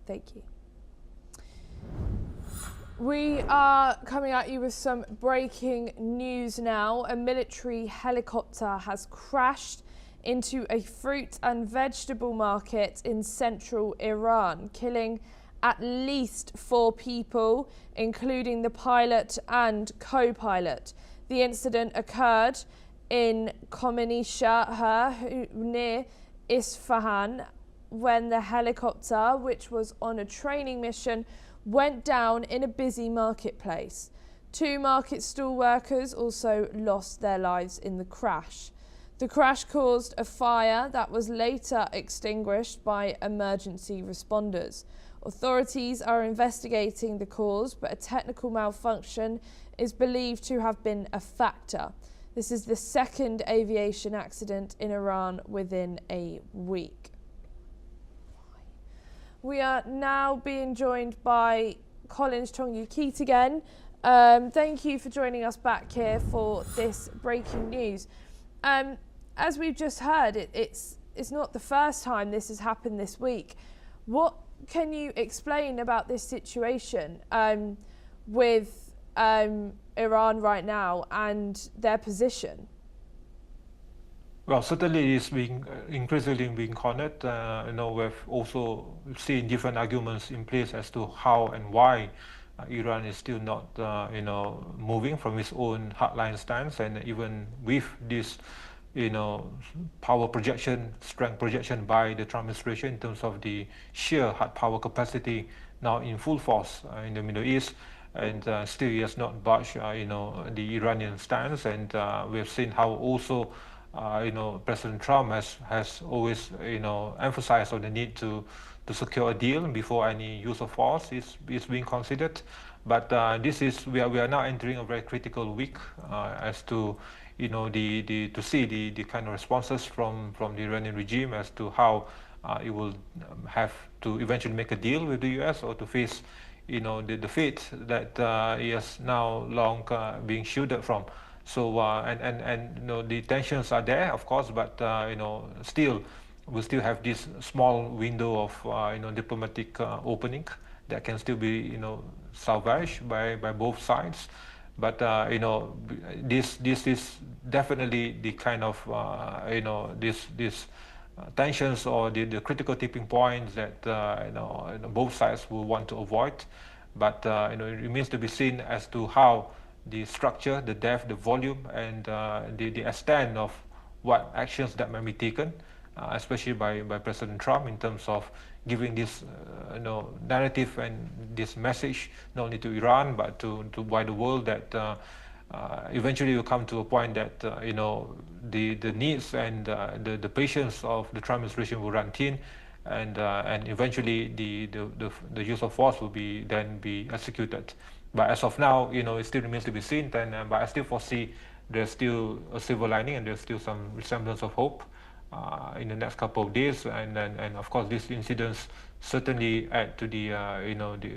Thank you. We are coming at you with some breaking news now. A military helicopter has crashed into a fruit and vegetable market in central Iran, killing at least 4 people, including the pilot and co-pilot. The incident occurred in Khomeinishahr near Isfahan when the helicopter, which was on a training mission, went down in a busy marketplace. 2 market stall workers also lost their lives in the crash. The crash caused a fire that was later extinguished by emergency responders. Authorities are investigating the cause, but a technical malfunction is believed to have been a factor. This is the 2nd aviation accident in Iran within a week. We are now being joined by Collins Chong-Yu-Keat again. Thank you for joining us back here for this breaking news. As we've just heard, it's not the first time this has happened this week. What can you explain about this situation with Iran right now and their position? Well, certainly it's being increasingly being cornered. We've also seen different arguments in place as to how and why Iran is still not, moving from its own hardline stance, and even with this, power projection, strength projection by the Trump administration in terms of the sheer hard power capacity now in full force in the Middle East, and still he has not budged, the Iranian stance, and we've seen how also. President Trump has always, emphasized on the need to secure a deal before any use of force is being considered. But we are now entering a very critical week as to, to see the kind of responses from the Iranian regime as to how it will have to eventually make a deal with the U.S. or to face, the fate that he has now long being shielded from. So the tensions are there, of course, but still we still have this small window of diplomatic opening that can still be salvaged by both sides. But this is definitely the kind of this tensions or the critical tipping points that both sides will want to avoid. But it remains to be seen as to how the structure, the depth, the volume, and the extent of what actions that might be taken, especially by President Trump in terms of giving this narrative and this message not only to Iran but to wider world that eventually will come to a point that the needs and the patience of the Trump administration will run thin, and eventually the use of force will then be executed. But as of now, it still remains to be seen. But I still foresee there's still a silver lining and there's still some semblance of hope in the next couple of days. And of course, these incidents certainly add to the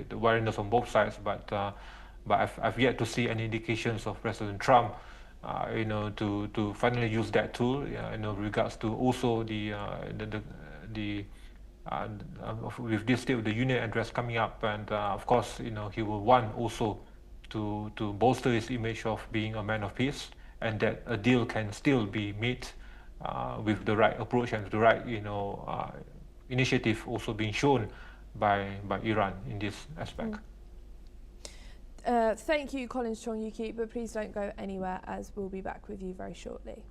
the wariness on both sides. But I've yet to see any indications of President Trump, to finally use that tool, with regards to also with this state of the union address coming up, and of course, he will want also to bolster his image of being a man of peace, and that a deal can still be made with the right approach and the right, initiative also being shown by Iran in this aspect. Thank you, Collins Chong-Yu-Keat, but please don't go anywhere, as we'll be back with you very shortly.